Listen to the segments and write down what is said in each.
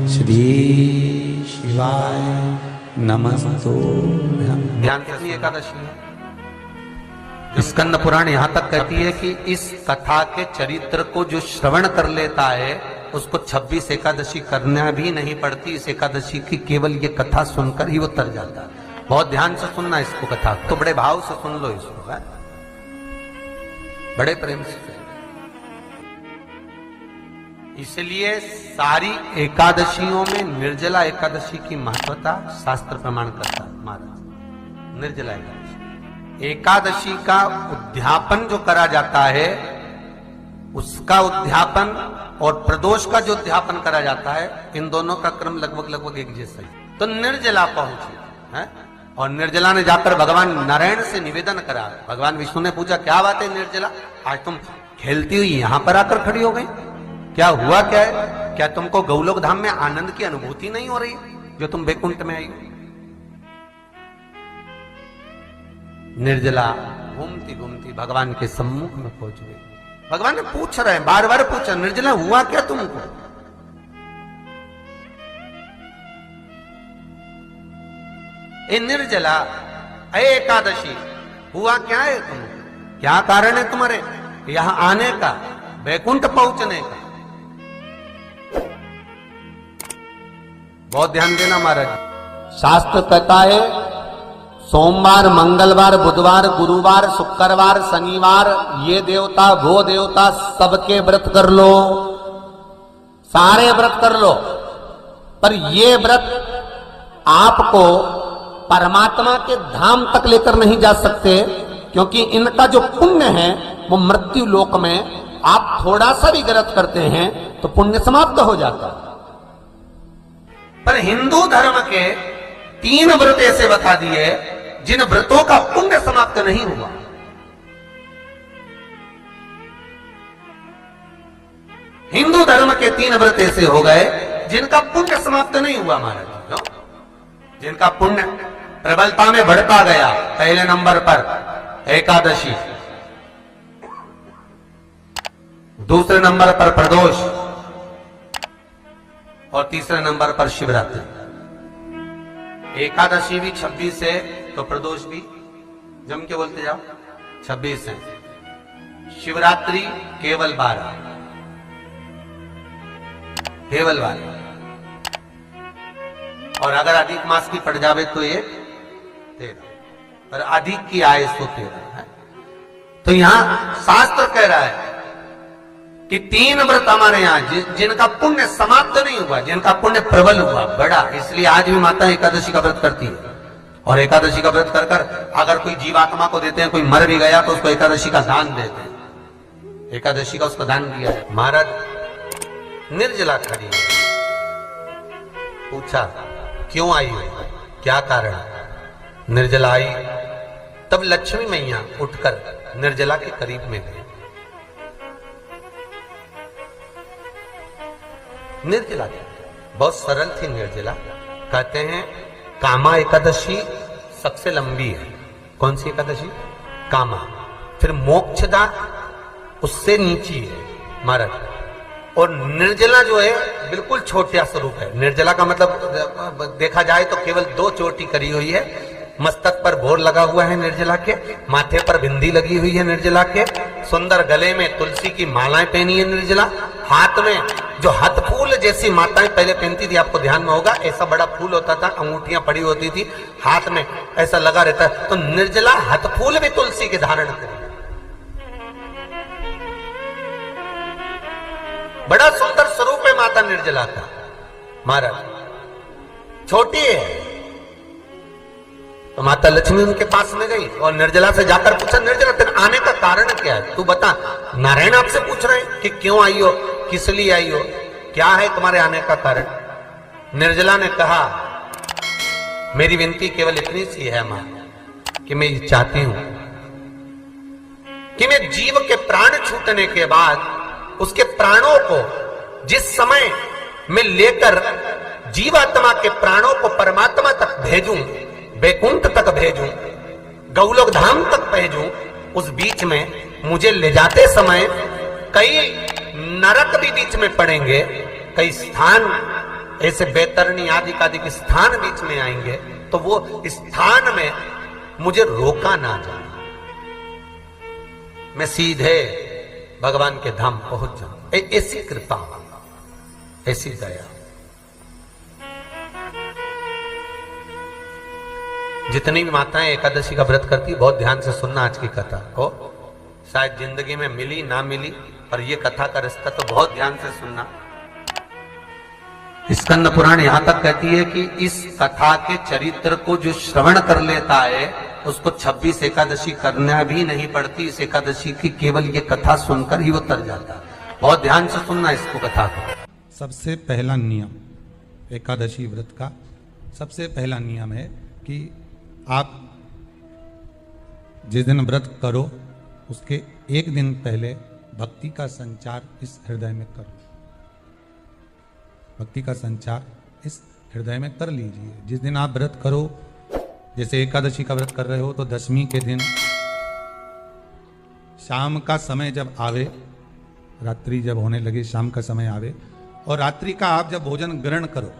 श्री शिवाय नमस्तुभ्यं। ध्यान से एकादशी है। स्कंद पुराण यहां तक कहती है कि इस कथा के चरित्र को जो श्रवण कर लेता है उसको 26 एकादशी करना भी नहीं पड़ती। इस एकादशी की केवल ये कथा सुनकर ही वो तर जाता है। बहुत ध्यान से सुनना इसको, कथा तो बड़े भाव से सुन लो इसको, है? बड़े प्रेम से। इसलिए सारी एकादशियों में निर्जला एकादशी की महत्वता शास्त्र प्रमाण करता है महाराज। निर्जला एकादशी का उद्यापन जो करा जाता है, उसका उद्यापन और प्रदोष का जो उद्यापन करा जाता है, इन दोनों का क्रम लगभग एक जैसा ही। तो निर्जला पहुंची है और निर्जला ने जाकर भगवान नारायण से निवेदन करा। भगवान विष्णु ने पूछा, क्या बात है निर्जला, आज तुम खेलती हुई यहां पर आकर खड़ी हो गई, क्या हुआ क्या है? क्या तुमको गौलोक धाम में आनंद की अनुभूति नहीं हो रही जो तुम बैकुंठ में आई हो? निर्जला घूमती घूमती भगवान के सम्मुख में पहुंच गई। भगवान ने पूछ रहे हैं, बार बार पूछा, निर्जला हुआ क्या तुमको? ए निर्जला, ए एकादशी, हुआ क्या है तुमको? क्या कारण है तुम्हारे यहां आने का, बैकुंठ पहुंचने का? बहुत ध्यान देना महाराज। शास्त्र कहता है सोमवार, मंगलवार, बुधवार, गुरुवार, शुक्रवार, शनिवार, ये देवता वो देवता सबके व्रत कर लो, सारे व्रत कर लो, पर ये व्रत आपको परमात्मा के धाम तक लेकर नहीं जा सकते, क्योंकि इनका जो पुण्य है वो मृत्यु लोक में आप थोड़ा सा भी गलत करते हैं तो पुण्य समाप्त हो जाता है। पर हिंदू धर्म के 3 व्रत ऐसे बता दिए जिन व्रतों का पुण्य समाप्त नहीं हुआ। हिंदू धर्म के 3 व्रत ऐसे हो गए जिनका पुण्य समाप्त नहीं हुआ महाराज। जिनका पुण्य प्रबलता में बढ़ता गया। पहले नंबर पर एकादशी, दूसरे नंबर पर प्रदोष और तीसरे नंबर पर शिवरात्रि। एकादशी भी 26 है तो प्रदोष भी जम के बोलते जाओ 26 है। शिवरात्रि केवल 12, केवल 12, और अगर अधिक मास की पड़ जावे तो ये 13, पर अधिक की आए तो 13 है। तो यहां शास्त्र कह रहा है कि 3 व्रत हमारे यहाँ जिनका पुण्य समाप्त नहीं हुआ, जिनका पुण्य प्रबल हुआ, बड़ा। इसलिए आज भी माता एकादशी का व्रत करती है। और एकादशी का व्रत कर कर अगर कोई जीवात्मा को देते हैं, कोई मर भी गया तो उसको एकादशी का दान देते हैं। एकादशी का उसको दान दिया है। महाराज निर्जला खड़ी है, पूछा क्यों आई हो, क्या कारण? निर्जला आई तब लक्ष्मी मैया उठकर निर्जला के करीब में गई। निर्जला बहुत सरल थी निर्जला। कहते हैं कामा एकादशी सबसे लंबी है। कौन सी एकादशी? कामा। फिर मोक्षदा उससे नीची है महाराज। और निर्जला जो है बिल्कुल छोटा स्वरूप है। निर्जला का मतलब देखा जाए तो केवल 2 चोटी करी हुई है। मस्तक पर भोर लगा हुआ है निर्जला के, माथे पर बिंदी लगी हुई है निर्जला के, सुंदर गले में तुलसी की मालाएं पहनी है निर्जला, हाथ में जो हाथ फूल जैसी माताएं पहले पहनती थी, आपको ध्यान में होगा, ऐसा बड़ा फूल होता था, अंगूठियां पड़ी होती थी, हाथ में ऐसा लगा रहता है। तो निर्जला हाथ फूल भी तुलसी के धारण करी। बड़ा सुंदर स्वरूप है माता निर्जला का महाराज। छोटी है तो माता लक्ष्मी उनके पास में गई और निर्जला से जाकर पूछा, निर्जला तेरे आने का कारण क्या है, तू बता। नारायण आपसे पूछ रहे हैं कि क्यों आई हो, किस लिए आई हो, क्या है तुम्हारे आने का कारण? निर्जला ने कहा, मेरी विनती केवल इतनी सी है मां कि मैं ये चाहती हूं कि मैं जीव के प्राण छूटने के बाद उसके प्राणों को जिस समय मैं लेकर जीवात्मा के प्राणों को परमात्मा तक भेजूं, बैकुंठ तक भेजूं, गौलोक धाम तक भेजूं, उस बीच में मुझे ले जाते समय कई नरक भी बीच में पड़ेंगे, कई स्थान ऐसे बैतरणी आदि के स्थान बीच में आएंगे तो वो स्थान में मुझे रोका ना जाए, मैं सीधे भगवान के धाम पहुंच जाऊं। ऐसी कृपा, ऐसी दया। जितनी भी माताएं एकादशी का व्रत करती, बहुत ध्यान से सुनना आज की कथा को। शायद जिंदगी में मिली ना मिली, पर ये कथा का रिश्ता तो बहुत ध्यान से सुनना। स्कंद पुराण यहां तक कहती है कि इस कथा के चरित्र को जो श्रवण कर लेता है उसको 26 एकादशी करना भी नहीं पड़ती। इस एकादशी की केवल ये कथा सुनकर ही वो तर जाता है। बहुत ध्यान से सुनना इसको, कथा को। सबसे पहला नियम एकादशी व्रत का, सबसे पहला नियम है कि आप जिस दिन व्रत करो उसके एक दिन पहले भक्ति का संचार इस हृदय में करो। भक्ति का संचार इस हृदय में कर लीजिए। जिस दिन आप व्रत करो, जैसे एकादशी का व्रत कर रहे हो तो दशमी के दिन शाम का समय जब आवे, रात्रि जब होने लगे, शाम का समय आवे और रात्रि का आप जब भोजन ग्रहण करो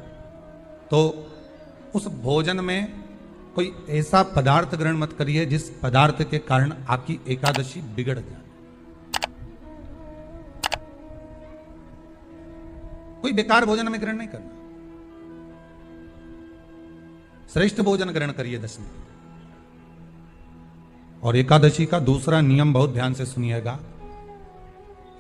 तो उस भोजन में कोई ऐसा पदार्थ ग्रहण मत करिए जिस पदार्थ के कारण आपकी एकादशी बिगड़ जाए। कोई बेकार भोजन में ग्रहण नहीं करना, श्रेष्ठ भोजन ग्रहण करिए दशमी। और एकादशी का दूसरा नियम बहुत ध्यान से सुनिएगा।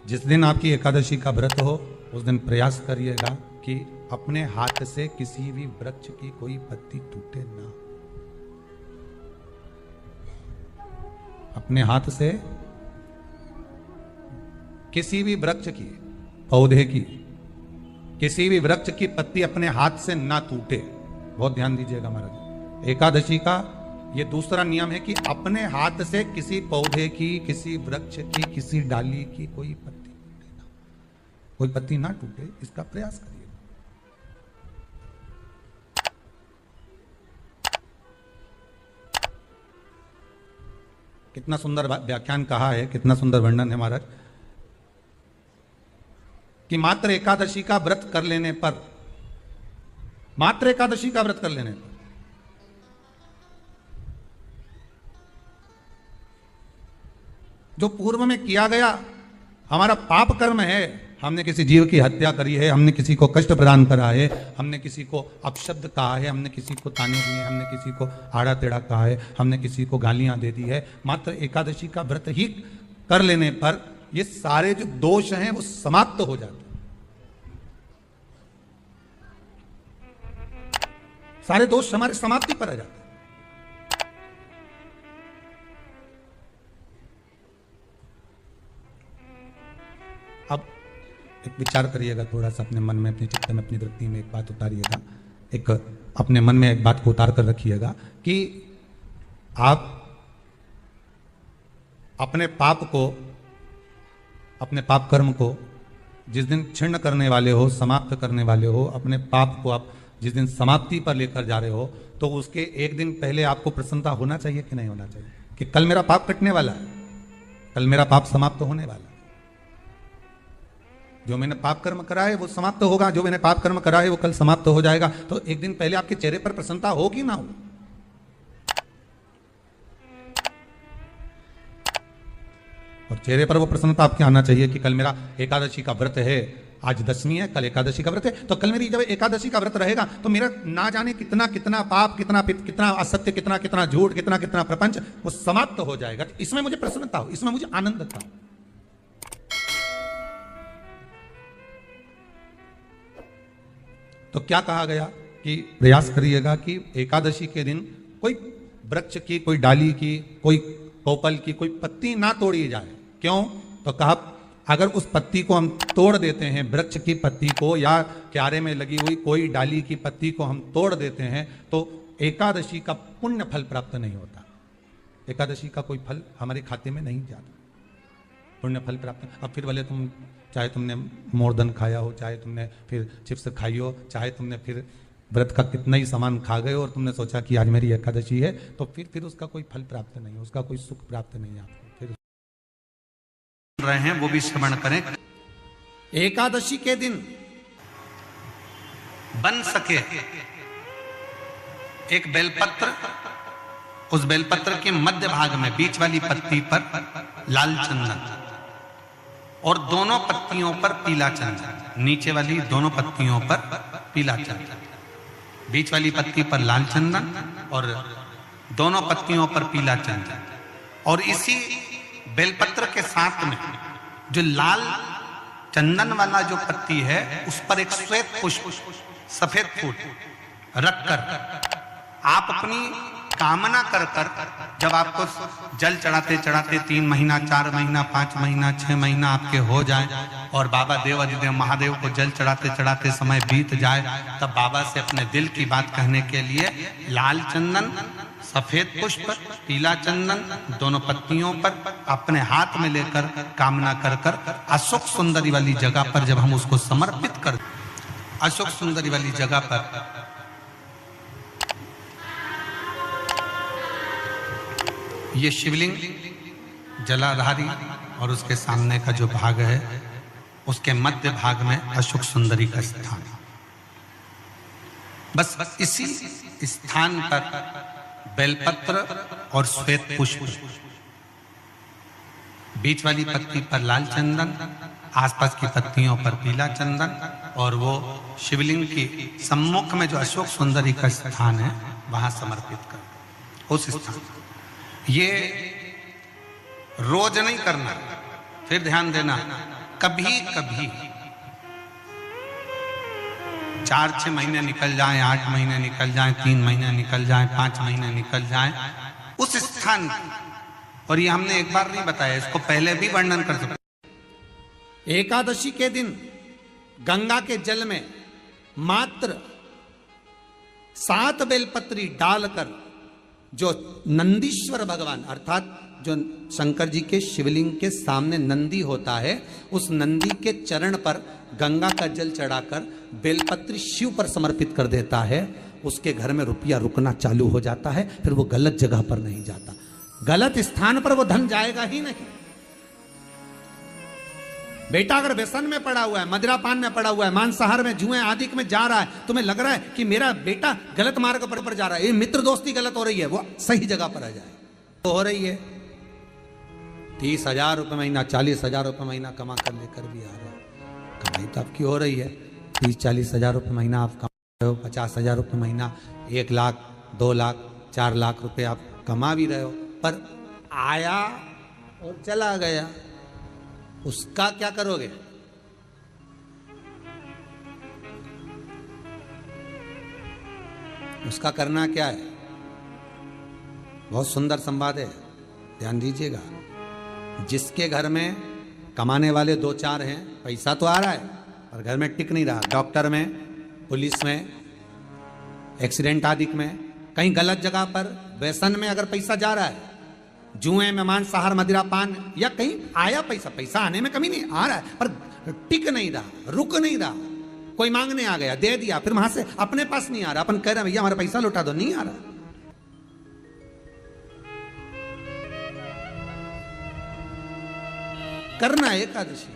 जिस दिन आपकी एकादशी का व्रत हो उस दिन प्रयास करिएगा कि अपने हाथ से किसी भी वृक्ष की कोई पत्ती टूटे ना। अपने हाथ से किसी भी वृक्ष की, पौधे की, किसी भी वृक्ष की पत्ती अपने हाथ से ना टूटे। बहुत ध्यान दीजिएगा महाराज। एकादशी का ये दूसरा नियम है कि अपने हाथ से किसी पौधे की, किसी वृक्ष की, किसी डाली की कोई पत्ती टूटे ना, कोई पत्ती ना टूटे, इसका प्रयास करिए। कितना सुंदर व्याख्यान कहा है, कितना सुंदर वर्णन है महाराज कि मात्र एकादशी का व्रत कर लेने पर, मात्र एकादशी का व्रत कर लेने पर जो पूर्व में किया गया हमारा पाप कर्म है, हमने किसी जीव की हत्या करी है, हमने किसी को कष्ट प्रदान करा है, हमने किसी को अपशब्द कहा है, हमने किसी को ताने दिए, हमने किसी को आड़ा टेढ़ा कहा है, हमने किसी को गालियां दे दी है, मात्र एकादशी का व्रत ही कर लेने पर ये सारे जो दोष हैं वो समाप्त हो जाते हैं। सारे दोष हमारे समाप्ति पर आ जाते हैं। अब एक विचार करिएगा थोड़ा सा अपने मन में, अपने चित्त में, अपनी वृत्ति में एक बात उतारिएगा। एक अपने मन में एक बात को उतार कर रखिएगा कि आप अपने पाप को, अपने पाप कर्म को जिस दिन क्षीण करने वाले हो, समाप्त करने वाले हो, अपने पाप को आप जिस दिन समाप्ति पर लेकर जा रहे हो, तो उसके एक दिन पहले आपको प्रसन्नता होना चाहिए कि नहीं होना चाहिए कि कल मेरा पाप कटने वाला है, कल मेरा पाप समाप्त होने वाला है। जो मैंने पाप कर्म करा है वो समाप्त होगा, जो मैंने पाप कर्म करा है वो कल समाप्त हो जाएगा। तो एक दिन पहले आपके चेहरे पर प्रसन्नता हो कि ना हो? और चेहरे पर वो प्रसन्नता आपके आना चाहिए कि कल मेरा एकादशी का व्रत है, आज दशमी है, कल एकादशी का व्रत है, तो कल मेरी जब एकादशी का व्रत रहेगा तो मेरा ना जाने कितना कितना पाप, कितना असत्य, कितना कितना झूठ, कितना कितना प्रपंच वो समाप्त हो जाएगा। तो इसमें मुझे प्रसन्नता हो, इसमें मुझे आनंद था। तो क्या कहा गया कि प्रयास करिएगा कि एकादशी के दिन कोई वृक्ष की, कोई डाली की, कोई कोपल की कोई पत्ती ना तोड़ी जाए। क्यों? तो कहा अगर उस पत्ती को हम तोड़ देते हैं, वृक्ष की पत्ती को या क्यारे में लगी हुई कोई डाली की पत्ती को हम तोड़ देते हैं तो एकादशी का पुण्य फल प्राप्त नहीं होता, एकादशी का कोई फल हमारे खाते में नहीं जाता, पुण्य फल प्राप्त। अब फिर भले तुम, चाहे तुमने मोरदन खाया हो, चाहे तुमने फिर चिप्स खाई हो, चाहे तुमने फिर व्रत का कितना ही सामान खा गए और तुमने सोचा कि आज मेरी एकादशी है, तो फिर उसका कोई फल प्राप्त नहीं, उसका कोई सुख प्राप्त नहीं आपको। फिर रहे हैं वो भी श्रवण करें। एकादशी के दिन बन सके एक बेलपत्र, उस बेलपत्र के मध्य भाग में बीच वाली पत्ती पर लाल चंदन और दोनों पत्तियों पर पीला चंदन, नीचे वाली दोनों पत्तियों पर पीला चंदन, बीच वाली पत्ती पर लाल चंदन और दोनों पत्तियों पर पीला चंदन। और इसी बेलपत्र के साथ में जो लाल चंदन वाला जो पत्ती है उस पर एक श्वेत पुष्प, सफेद फूल रखकर आप अपनी कामना कर जब आपको जल चढ़ाते चढ़ाते 3 महीना, 4 महीना, 5 महीना, 6 महीना आपके हो जाए और बाबा देव अधिदेव महादेव को जल चढ़ाते चढ़ाते समय बीत जाए, तब बाबा से अपने दिल की बात कहने के लिए लाल चंदन, सफेद पुष्प, पीला चंदन दोनों पत्तियों पर अपने हाथ में लेकर कामना कर अशोक सुंदरी वाली जगह पर जब हम उसको समर्पित कर, अशोक सुंदरी वाली जगह पर ये शिवलिंग जलाधारी और उसके सामने का जो भाग है उसके मध्य भाग में अशोक सुंदरी का स्थान है। बस इसी स्थान पर बेलपत्र और श्वेत पुष्प, बीच वाली पत्ती पर लाल चंदन, आसपास की पत्तियों पर पीला चंदन और वो शिवलिंग की सम्मुख में जो अशोक सुंदरी का स्थान है वहां समर्पित कर उस स्थान। ये रोज नहीं करना, फिर ध्यान देना, कभी कभी 4-6 महीने निकल जाएं, 8 महीने निकल जाएं, 3 महीने निकल जाएं, 5 महीने निकल जाएं उस स्थान, और ये हमने एक बार नहीं बताया, इसको पहले भी वर्णन कर सकते। एकादशी के दिन गंगा के जल में मात्र 7 बेलपत्री डालकर जो नंदीश्वर भगवान अर्थात जो शंकर जी के शिवलिंग के सामने नंदी होता है, उस नंदी के चरण पर गंगा का जल चढ़ाकर बेलपत्री शिव पर समर्पित कर देता है, उसके घर में रुपया रुकना चालू हो जाता है, फिर वो गलत जगह पर नहीं जाता, गलत स्थान पर वो धन जाएगा ही नहीं। बेटा अगर व्यसन में पड़ा हुआ है, मदिरा पान में पड़ा हुआ है, मांसाहार में, जुए आदि में जा रहा है, तुम्हें लग रहा है कि मेरा बेटा गलत मार्ग पर जा रहा है, ये मित्र दोस्ती गलत हो रही है, वो सही जगह पर आ जाए तो हो रही है। 30,000 रुपये महीना, 40,000 रुपये महीना कमा कर लेकर भी आ रहा है, कमाई तो आपकी हो रही है। 30-40 हजार रुपये महीना आप कमा रहे हो, 50,000 रुपये महीना, 1 लाख, 2 लाख, 4 लाख रुपए आप कमा भी रहे हो, पर आया और चला गया, उसका क्या करोगे? उसका करना क्या है? बहुत सुंदर संवाद है, ध्यान दीजिएगा। जिसके घर में कमाने वाले 2-4 हैं, पैसा तो आ रहा है पर घर में टिक नहीं रहा, डॉक्टर में, पुलिस में, एक्सीडेंट आदि में, कहीं गलत जगह पर व्यसन में अगर पैसा जा रहा है, जुए में, मांसाहार, मदिरा पान, या कहीं आया पैसा, पैसा आने में कमी नहीं, आ रहा है पर टिक नहीं रहा, रुक नहीं रहा, कोई मांगने आ गया, दे दिया, फिर वहां से अपने पास नहीं आ रहा, अपन कह रहे हैं भैया हमारा पैसा लौटा दो, नहीं आ रहा। करना है एकादशी।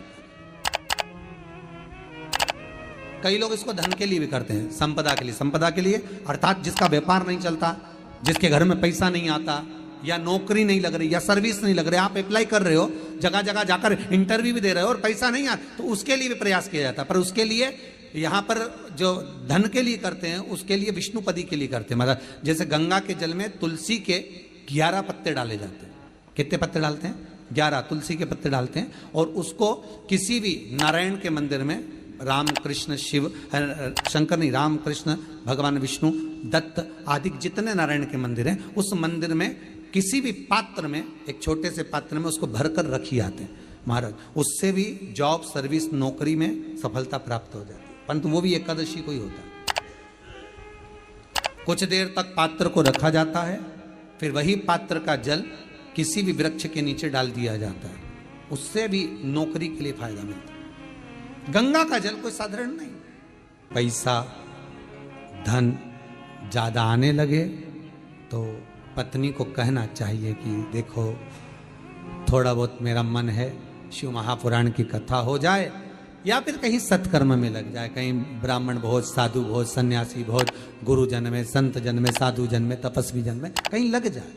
कई लोग इसको धन के लिए भी करते हैं, संपदा के लिए, संपदा के लिए अर्थात जिसका व्यापार नहीं चलता, जिसके घर में पैसा नहीं आता, या नौकरी नहीं लग रही, या सर्विस नहीं लग रही, आप अप्लाई कर रहे हो, जगह जगह जाकर इंटरव्यू भी दे रहे हो और पैसा नहीं आता, तो उसके लिए भी प्रयास किया जाता है। पर उसके लिए यहाँ पर जो धन के लिए करते हैं, उसके लिए विष्णुपदी के लिए करते हैं। मतलब जैसे गंगा के जल में तुलसी के 11 पत्ते डाले जाते हैं। कितने पत्ते डालते हैं? 11 तुलसी के पत्ते डालते हैं, और उसको किसी भी नारायण के मंदिर में, राम कृष्ण शिव, शंकर नहीं, राम कृष्ण भगवान विष्णु, दत्त आदि जितने नारायण के मंदिर हैं, उस मंदिर में किसी भी पात्र में, एक छोटे से पात्र में उसको भरकर रखी आते हैं महाराज। उससे भी जॉब, सर्विस, नौकरी में सफलता प्राप्त हो जाती है, परंतु वो भी एकादशी को ही होता है। कुछ देर तक पात्र को रखा जाता है, फिर वही पात्र का जल किसी भी वृक्ष के नीचे डाल दिया जाता है, उससे भी नौकरी के लिए फायदा मिलता है। गंगा का जल कोई साधारण नहीं। पैसा, धन ज्यादा आने लगे तो पत्नी को कहना चाहिए कि देखो थोड़ा बहुत मेरा मन है शिव महापुराण की कथा हो जाए, या फिर कहीं सत्कर्म में लग जाए, कहीं ब्राह्मण भोज, साधु भोज, सन्यासी भोज, गुरु जन में, संत जन में, साधु जन में, तपस्वी जन में कहीं लग जाए।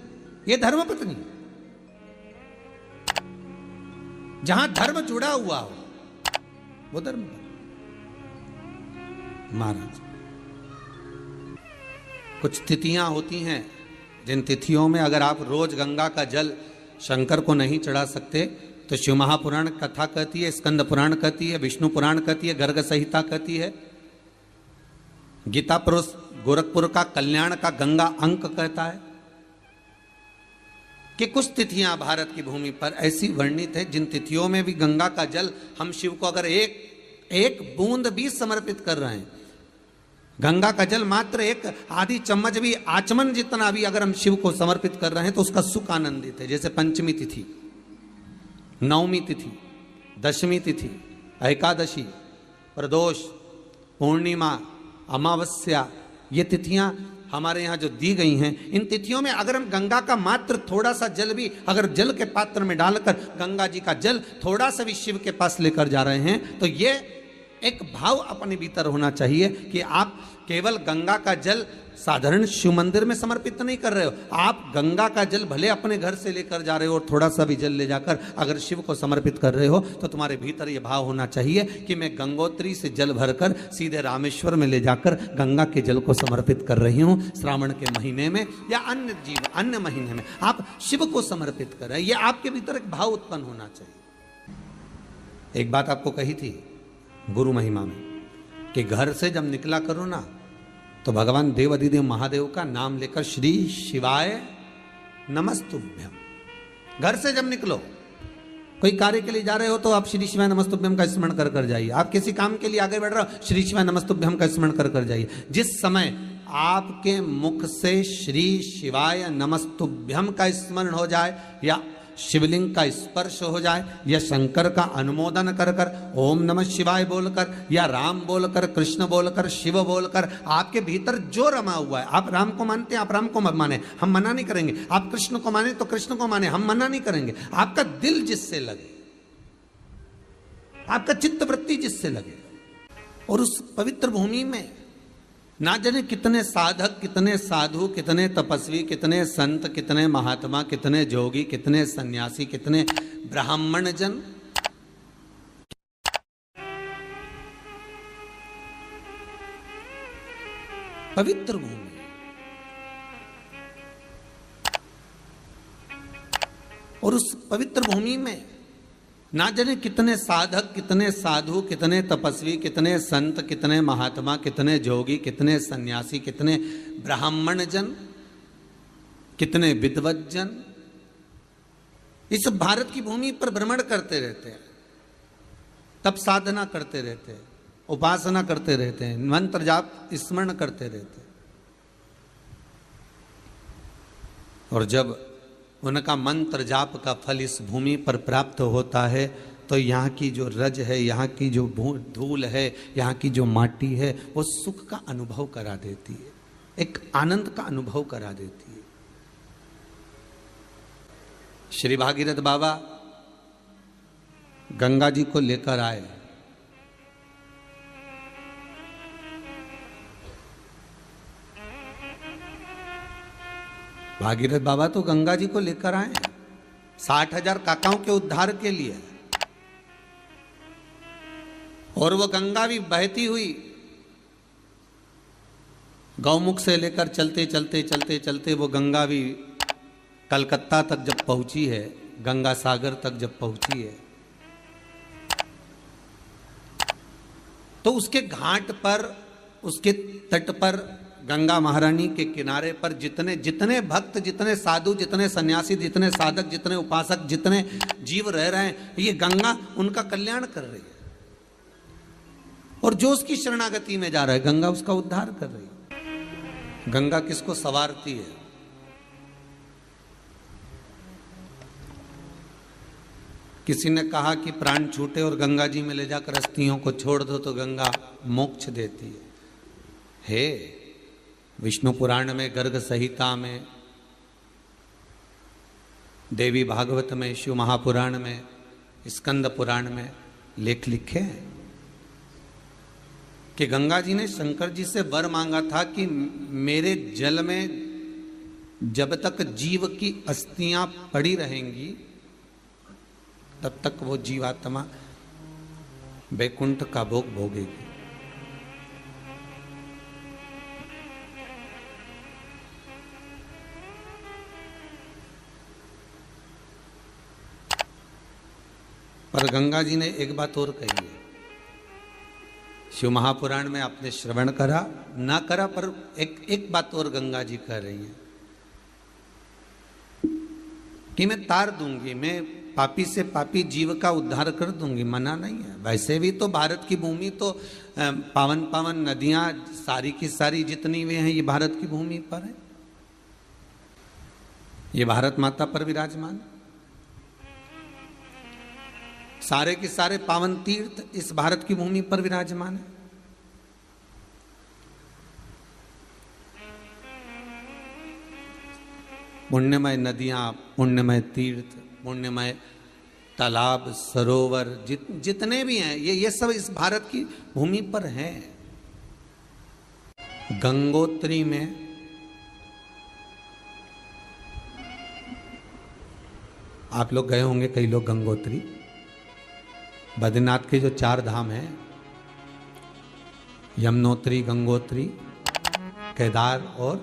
ये धर्म पत्नी, जहां धर्म जुड़ा हुआ हो वो धर्म पत्नी। महाराज, कुछ तिथियां होती हैं जिन तिथियों में अगर आप रोज गंगा का जल शंकर को नहीं चढ़ा सकते तो शिव महापुराण कथा कहती है, स्कंद पुराण कहती है, विष्णु पुराण कहती है, गर्ग संहिता कहती है, गीता पुरुष गोरखपुर का कल्याण का गंगा अंक कहता है कि कुछ तिथियां भारत की भूमि पर ऐसी वर्णित है जिन तिथियों में भी गंगा का जल हम शिव को अगर एक बूंद भी समर्पित कर रहे हैं, गंगा का जल मात्र एक आधी चम्मच भी, आचमन जितना भी अगर हम शिव को समर्पित कर रहे हैं तो उसका सुख आनंदित है। जैसे पंचमी तिथि, नवमी तिथि, दशमी तिथि, एकादशी, प्रदोष, पूर्णिमा, अमावस्या, ये तिथियां हमारे यहाँ जो दी गई हैं, इन तिथियों में अगर हम गंगा का मात्र थोड़ा सा जल भी अगर जल के पात्र में डालकर गंगा जी का जल थोड़ा सा भी शिव के पास लेकर जा रहे हैं तो ये एक भाव अपने भीतर होना चाहिए कि आप केवल गंगा का जल साधारण शिव मंदिर में समर्पित नहीं कर रहे हो, आप गंगा का जल भले अपने घर से लेकर जा रहे हो और थोड़ा सा भी जल ले जाकर अगर शिव को समर्पित कर रहे हो तो तुम्हारे भीतर यह भाव होना चाहिए कि मैं गंगोत्री से जल भरकर सीधे रामेश्वर में ले जाकर गंगा के जल को समर्पित कर रही हूँ। श्रावण के महीने में या अन्य महीने में आप शिव को समर्पित कर रहे हैं, यह आपके भीतर एक भाव उत्पन्न होना चाहिए। एक बात आपको कही थी गुरु महिमा में कि घर से जब निकला करो ना तो भगवान देव अधिदेव महादेव का नाम लेकर श्री शिवाय नमस्तुभ्यम, घर से जब निकलो, कोई कार्य के लिए जा रहे हो तो आप श्री शिवाय नमस्तुभ्यम का स्मरण कर कर जाइए। आप किसी काम के लिए आगे बढ़ रहे हो, श्री शिवाय नमस्तुभ्यम का स्मरण कर कर जाइए। जिस समय आपके मुख से श्री शिवाय नमस्तुभ्यम का स्मरण हो जाए या शिवलिंग का स्पर्श हो जाए या शंकर का अनुमोदन कर कर ओम नमः शिवाय बोलकर या राम बोलकर, कृष्ण बोलकर, शिव बोलकर, आपके भीतर जो रमा हुआ है, आप राम को मानते हैं आप राम को माने, हम मना नहीं करेंगे, आप कृष्ण को माने तो कृष्ण को माने, हम मना नहीं करेंगे। आपका दिल जिससे लगे, आपका चित्त वृत्ति जिससे लगे, और उस पवित्र भूमि में ना जाने कितने साधक, कितने साधु, कितने तपस्वी, कितने संत, कितने महात्मा, कितने जोगी, कितने सन्यासी, कितने ब्राह्मण जन पवित्र भूमि, और उस पवित्र भूमि में ना जाने कितने साधक, कितने साधु, कितने तपस्वी, कितने संत, कितने महात्मा, कितने जोगी, कितने सन्यासी, कितने ब्राह्मण जन, कितने विद्वत जन इस भारत की भूमि पर भ्रमण करते रहते हैं, तप साधना करते रहते हैं, उपासना करते रहते हैं, मंत्र जाप स्मरण करते रहते हैं। और जब उनका मंत्र जाप का फल इस भूमि पर प्राप्त होता है तो यहाँ की जो रज है, यहाँ की जो धूल है, यहाँ की जो माटी है, वो सुख का अनुभव करा देती है, एक आनंद का अनुभव करा देती है। श्री भागीरथ बाबा गंगा जी को लेकर आए, भागीरथ बाबा तो गंगा जी को लेकर आए 60,000 काकाओं के उद्धार के लिए, और वो गंगा भी बहती हुई गौमुख से लेकर चलते चलते चलते चलते वो गंगा भी कलकत्ता तक जब पहुंची है, गंगा सागर तक जब पहुंची है, तो उसके घाट पर, उसके तट पर, गंगा महारानी के किनारे पर जितने जितने भक्त, जितने साधु, जितने सन्यासी, जितने साधक, जितने उपासक, जितने जीव रह रहे हैं, ये गंगा उनका कल्याण कर रही है। और जो उसकी शरणागति में जा रहा है, गंगा उसका उद्धार कर रही है। गंगा किसको संवारती है? किसी ने कहा कि प्राण छूटे और गंगा जी में ले जाकर अस्थियों को छोड़ दो तो गंगा मोक्ष देती है। विष्णु पुराण में, गर्ग संहिता में, देवी भागवत में, शिव महापुराण में, स्कंद पुराण में लेख लिखे हैं कि गंगा जी ने शंकर जी से वर मांगा था कि मेरे जल में जब तक जीव की अस्थियां पड़ी रहेंगी तब तक वो जीवात्मा वैकुंठ का भोग भोगेगी। पर गंगा जी ने एक बात और कही है, शिव महापुराण में आपने श्रवण करा ना करा, पर एक बात और गंगा जी कह रही हैं कि मैं तार दूंगी, मैं पापी से पापी जीव का उद्धार कर दूंगी, मना नहीं है। वैसे भी तो भारत की भूमि तो पावन पावन नदियां सारी की सारी जितनी भी हैं ये भारत की भूमि पर है, ये भारत माता पर विराजमान, सारे के सारे पावन तीर्थ इस भारत की भूमि पर विराजमान है। पुण्यमय नदियां, पुण्यमय तीर्थ, पुण्यमय तालाब, सरोवर जितने भी हैं ये सब इस भारत की भूमि पर हैं। गंगोत्री में आप लोग गए होंगे, कई लोग गंगोत्री, बद्रीनाथ के जो 4 धाम हैं, यमुनोत्री, गंगोत्री, केदार और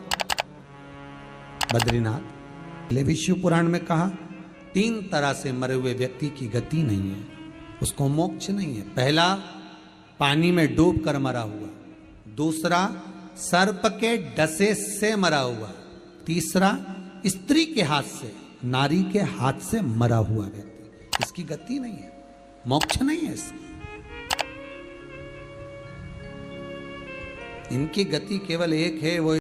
बद्रीनाथ। विष्णु पुराण में कहा 3 तरह से मरे हुए व्यक्ति की गति नहीं है, उसको मोक्ष नहीं है। पहला पानी में डूब कर मरा हुआ, दूसरा सर्प के डसे से मरा हुआ, तीसरा स्त्री के हाथ से, नारी के हाथ से मरा हुआ व्यक्ति, इसकी गति नहीं है, मोक्ष नहीं है इसकी। इनकी गति केवल एक है, वो